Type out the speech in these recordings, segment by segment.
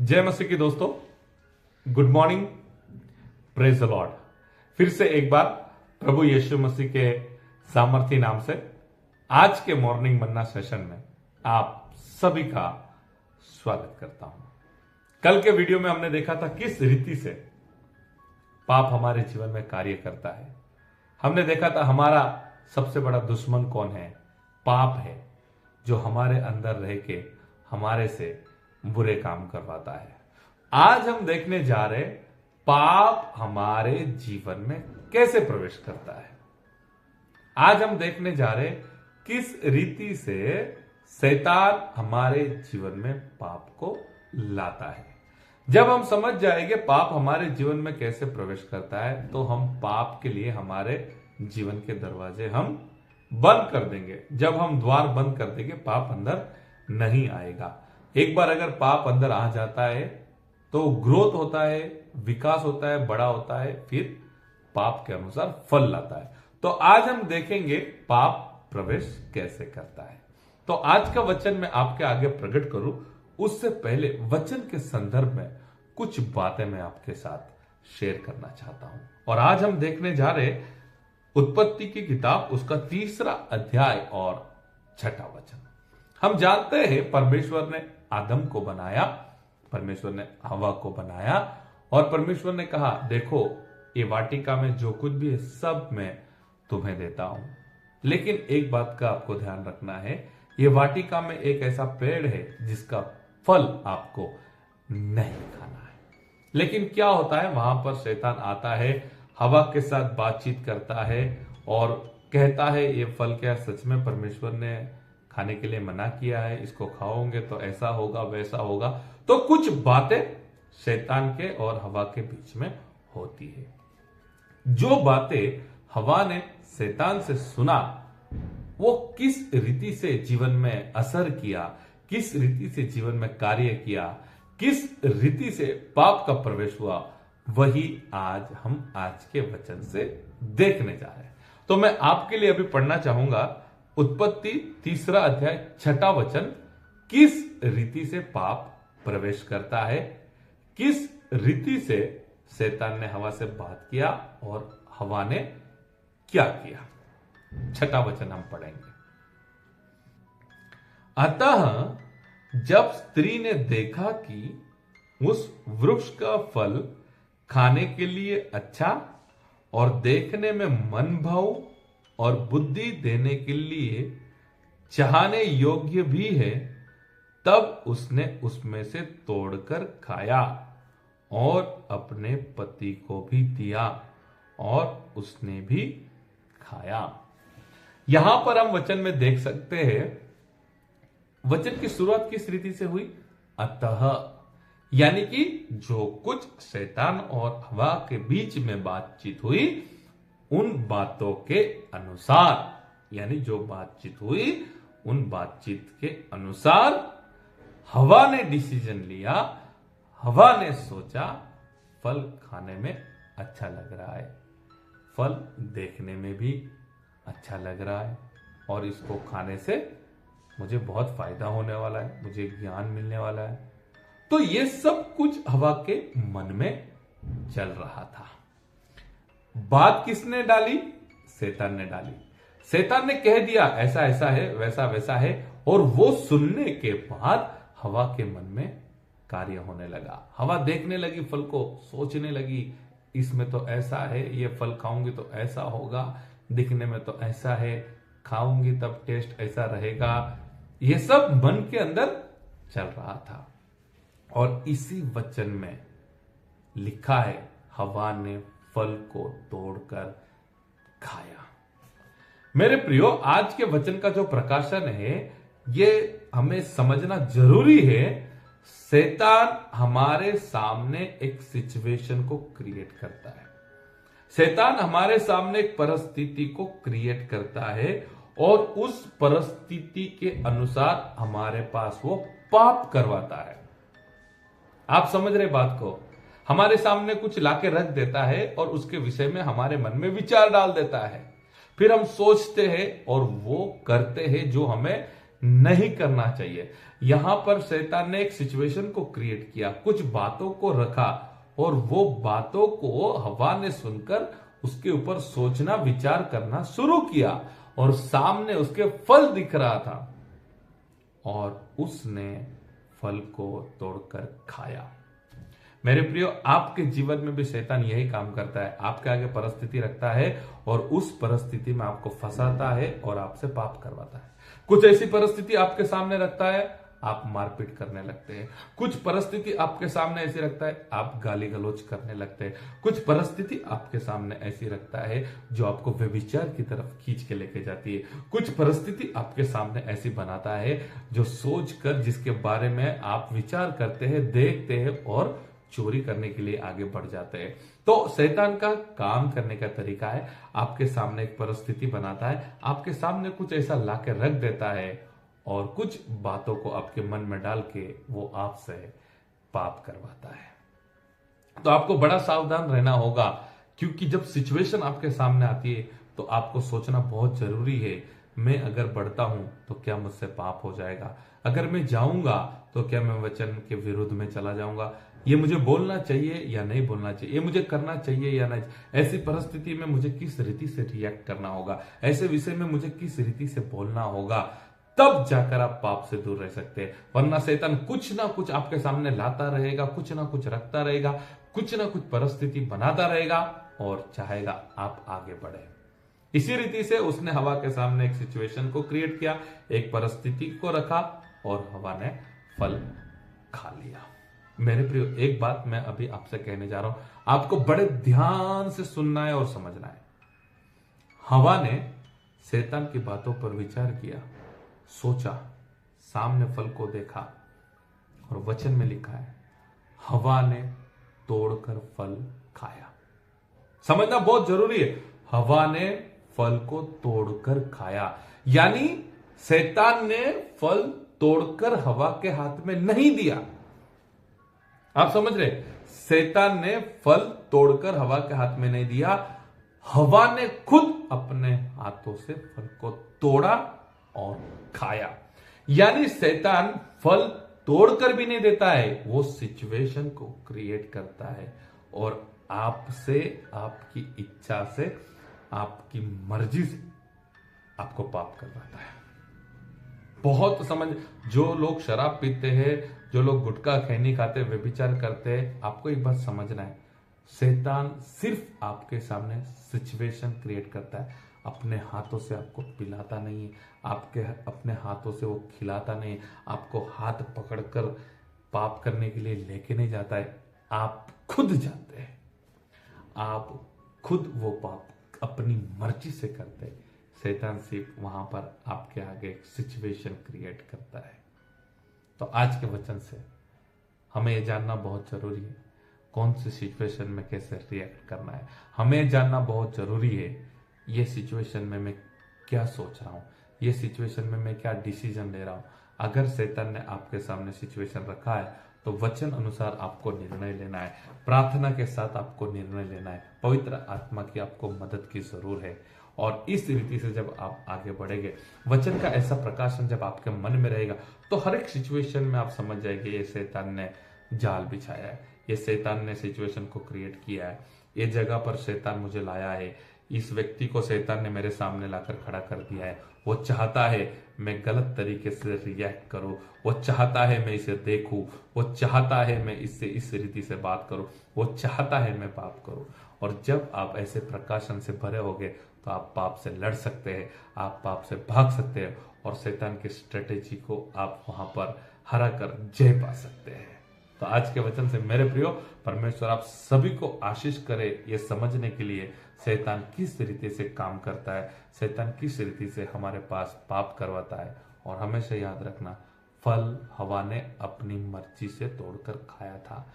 जय मसीह की दोस्तों, good morning, praise the Lord. फिर से एक बार प्रभु यीशु मसीह के सामर्थी नाम से आज के मॉर्निंग मन्ना सेशन में आप सभी का स्वागत करता हूं। कल के वीडियो में हमने देखा था किस रीति से पाप हमारे जीवन में कार्य करता है। हमने देखा था हमारा सबसे बड़ा दुश्मन कौन है? पाप है, जो हमारे अंदर रह के हमारे से बुरे काम करवाता है। आज हम देखने जा रहे पाप हमारे जीवन में कैसे प्रवेश करता है। आज हम देखने जा रहे किस रीति से शैतान हमारे जीवन में पाप को लाता है। जब हम समझ जाएंगे पाप हमारे जीवन में कैसे प्रवेश करता है, तो हम पाप के लिए हमारे जीवन के दरवाजे हम बंद कर देंगे। जब हम द्वार बंद कर देंगे, पाप अंदर नहीं आएगा। एक बार अगर पाप अंदर आ जाता है तो ग्रोथ होता है, विकास होता है, बड़ा होता है, फिर पाप के अनुसार फल लाता है। तो आज हम देखेंगे पाप प्रवेश कैसे करता है। तो आज का वचन मैं आपके आगे प्रकट करूं, उससे पहले वचन के संदर्भ में कुछ बातें मैं आपके साथ शेयर करना चाहता हूं। और आज हम देखने जा रहे उत्पत्ति की किताब, उसका 3 अध्याय और 6 वचन। हम जानते हैं परमेश्वर ने आदम को बनाया, परमेश्वर ने हवा को बनाया, और परमेश्वर ने कहा देखो ये वाटिका में जो कुछ भी है सब मैं तुम्हें देता हूं, लेकिन एक बात का आपको ध्यान रखना है, ये वाटिका में एक ऐसा पेड़ है जिसका फल आपको नहीं खाना है। लेकिन क्या होता है, वहां पर शैतान आता है, हवा के साथ बातचीत करता है और कहता है ये फल क्या सच में परमेश्वर ने खाने के लिए मना किया है, इसको खाओगे तो ऐसा होगा वैसा होगा। तो कुछ बातें शैतान के और हवा के बीच में होती है। जो बातें हवा ने शैतान से सुना, वो किस रीति से जीवन में असर किया, किस रीति से जीवन में कार्य किया, किस रीति से पाप का प्रवेश हुआ, वही आज हम आज के वचन से देखने जा रहे हैं। तो मैं आपके लिए अभी पढ़ना चाहूंगा उत्पत्ति 3 अध्याय 6 वचन। किस रीति से पाप प्रवेश करता है, किस रीति से शैतान ने हवा से बात किया और हवा ने क्या किया। 6 वचन हम पढ़ेंगे। अतः जब स्त्री ने देखा कि उस वृक्ष का फल खाने के लिए अच्छा और देखने में मन भाऊ और बुद्धि देने के लिए चाहने योग्य भी है, तब उसने उसमें से तोड़कर खाया और अपने पति को भी दिया और उसने भी खाया। यहां पर हम वचन में देख सकते हैं, वचन की शुरुआत किस रीति से हुई? अतः, यानी कि जो कुछ शैतान और हवा के बीच में बातचीत हुई, उन बातों के अनुसार, यानी जो बातचीत हुई उन बातचीत के अनुसार हवा ने डिसीजन लिया। हवा ने सोचा फल खाने में अच्छा लग रहा है, फल देखने में भी अच्छा लग रहा है, और इसको खाने से मुझे बहुत फायदा होने वाला है, मुझे ज्ञान मिलने वाला है। तो ये सब कुछ हवा के मन में चल रहा था। बात किसने डाली? शैतान ने डाली। शैतान ने कह दिया ऐसा ऐसा है, वैसा वैसा है, और वो सुनने के बाद हवा के मन में कार्य होने लगा। हवा देखने लगी फल को, सोचने लगी इसमें तो ऐसा है, ये फल खाऊंगी तो ऐसा होगा, दिखने में तो ऐसा है, खाऊंगी तब टेस्ट ऐसा रहेगा। ये सब मन के अंदर चल रहा था। और इसी वचन में लिखा है हवा ने फल को तोड़कर खाया। मेरे प्रियो, आज के वचन का जो प्रकाशन है, ये हमें समझना जरूरी है। शैतान हमारे सामने एक सिचुएशन को क्रिएट करता है, शैतान हमारे सामने एक परिस्थिति को क्रिएट करता है, और उस परिस्थिति के अनुसार हमारे पास वो पाप करवाता है। आप समझ रहे बात को? हमारे सामने कुछ लाके रख देता है और उसके विषय में हमारे मन में विचार डाल देता है, फिर हम सोचते हैं और वो करते हैं जो हमें नहीं करना चाहिए। यहां पर शैतान ने एक सिचुएशन को क्रिएट किया, कुछ बातों को रखा और वो बातों को हवा ने सुनकर उसके ऊपर सोचना विचार करना शुरू किया और सामने उसके फल दिख रहा था और उसने फल को तोड़कर खाया। मेरे प्रियो, आपके जीवन में भी शैतान यही काम करता है, आपके आगे परिस्थिति रखता है और उस परिस्थिति में आपको फंसाता है और आपसे पाप करवाता है। कुछ ऐसी परिस्थिति आपके सामने रखता है, आप मारपीट करने लगते हैं। कुछ परिस्थिति आपके सामने ऐसी रखता है, आप गाली गलौज करने लगते हैं। कुछ परिस्थिति आपके सामने ऐसी रखता है जो आपको व्यभिचार की तरफ खींच के लेके जाती है। कुछ परिस्थिति आपके सामने ऐसी बनाता है जो सोचकर, जिसके बारे में आप विचार करते हैं, देखते हैं और चोरी करने के लिए आगे बढ़ जाते हैं। तो शैतान का काम करने का तरीका है, आपके सामने एक परिस्थिति बनाता है, आपके सामने कुछ ऐसा लाके रख देता है और कुछ बातों को आपके मन में डाल के वो आपसे पाप करवाता है। तो आपको बड़ा सावधान रहना होगा, क्योंकि जब सिचुएशन आपके सामने आती है तो आपको सोचना बहुत जरूरी है, मैं अगर बढ़ता हूं तो क्या मुझसे पाप हो जाएगा, अगर मैं जाऊंगा तो क्या मैं वचन के विरुद्ध में चला जाऊंगा, ये मुझे बोलना चाहिए या नहीं बोलना चाहिए, ये मुझे करना चाहिए या नहीं, ऐसी परिस्थिति में मुझे किस रीति से रिएक्ट करना होगा, ऐसे विषय में मुझे किस रीति से बोलना होगा, तब जाकर आप पाप से दूर रह सकते हैं। वरना शैतान कुछ ना कुछ आपके सामने लाता रहेगा, कुछ ना कुछ रखता रहेगा, कुछ ना कुछ परिस्थिति बनाता रहेगा और चाहेगा आप आगे बढ़े। इसी रीति से उसने हवा के सामने एक सिचुएशन को क्रिएट किया, एक परिस्थिति को रखा और हवा ने फल खा लिया। मेरे प्रियो, एक बात मैं अभी आपसे कहने जा रहा हूं, आपको बड़े ध्यान से सुनना है और समझना है। हवा ने शैतान की बातों पर विचार किया, सोचा, सामने फल को देखा और वचन में लिखा है हवा ने तोड़कर फल खाया। समझना बहुत जरूरी है, हवा ने फल को तोड़कर खाया, यानी शैतान ने फल तोड़कर हवा के हाथ में नहीं दिया। आप समझ रहे, शैतान ने फल तोड़कर हवा के हाथ में नहीं दिया, हवा ने खुद अपने हाथों से फल को तोड़ा और खाया। यानी शैतान फल तोड़कर भी नहीं देता है, वो सिचुएशन को क्रिएट करता है और आपसे, आपकी इच्छा से, आपकी मर्जी से आपको पाप करवाता है। बहुत समझ, जो लोग शराब पीते हैं, जो लोग गुटखा खैनी खाते, व्यभिचार करते हैं, आपको एक बात समझना है, शैतान सिर्फ आपके सामने सिचुएशन क्रिएट करता है, अपने हाथों से आपको पिलाता नहीं है, आपके अपने हाथों से वो खिलाता नहीं है, आपको हाथ पकड़कर पाप करने के लिए लेके नहीं जाता है, आप खुद जाते हैं, आप खुद वो पाप अपनी मर्जी से करते हैं। शैतान सिर्फ वहां पर आपके आगे एक सिचुएशन क्रिएट करता है। तो आज के वचन से हमें ये जानना बहुत जरूरी है, कौन सी सिचुएशन में कैसे रिएक्ट करना है। हमें जानना बहुत जरूरी है, ये सिचुएशन में मैं क्या सोच रहा हूं, ये सिचुएशन में मैं क्या डिसीजन ले रहा हूं। अगर शैतान ने आपके सामने सिचुएशन रखा है तो वचन अनुसार आपको निर्णय लेना है, प्रार्थना के साथ आपको निर्णय लेना है, पवित्र आत्मा की आपको मदद की जरूर है। और इस रीति से जब आप आगे बढ़ेंगे, वचन का ऐसा प्रकाशन जब आपके मन में रहेगा, तो हर एक सिचुएशन में आप समझ जाएंगे ये शैतान ने जाल बिछाया है, ये शैतान ने सिचुएशन को क्रिएट किया है, ये जगह पर शैतान मुझे लाया है, इस व्यक्ति को शैतान ने मेरे सामने लाकर खड़ा कर दिया है, वो चाहता है मैं गलत तरीके से रिएक्ट करूं, वो चाहता है मैं इसे देखूं, वो चाहता है मैं इससे इस रीति से बात करूं, वो चाहता है मैं पाप करूं। और जब आप ऐसे प्रकाशन से भरे होगे तो आप पाप से लड़ सकते हैं, आप पाप से भाग सकते हैं और शैतान की स्ट्रेटेजी को आप वहां पर हरा कर जय पा सकते हैं। तो आज के वचन से मेरे प्रियो, परमेश्वर आप सभी को आशीष करे ये समझने के लिए शैतान किस रीति से काम करता है, शैतान किस रीति से हमारे पास पाप करवाता है। और हमेशा याद रखना, फल हवा ने अपनी मर्जी से तोड़कर खाया था।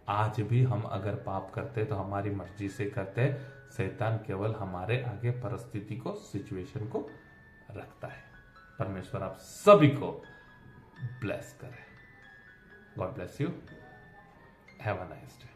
आज भी हम अगर पाप करते तो हमारी मर्जी से करते, शैतान केवल हमारे आगे परिस्थिति को, सिचुएशन को रखता है। परमेश्वर आप सभी को ब्लेस करे। God bless you. Have a nice day.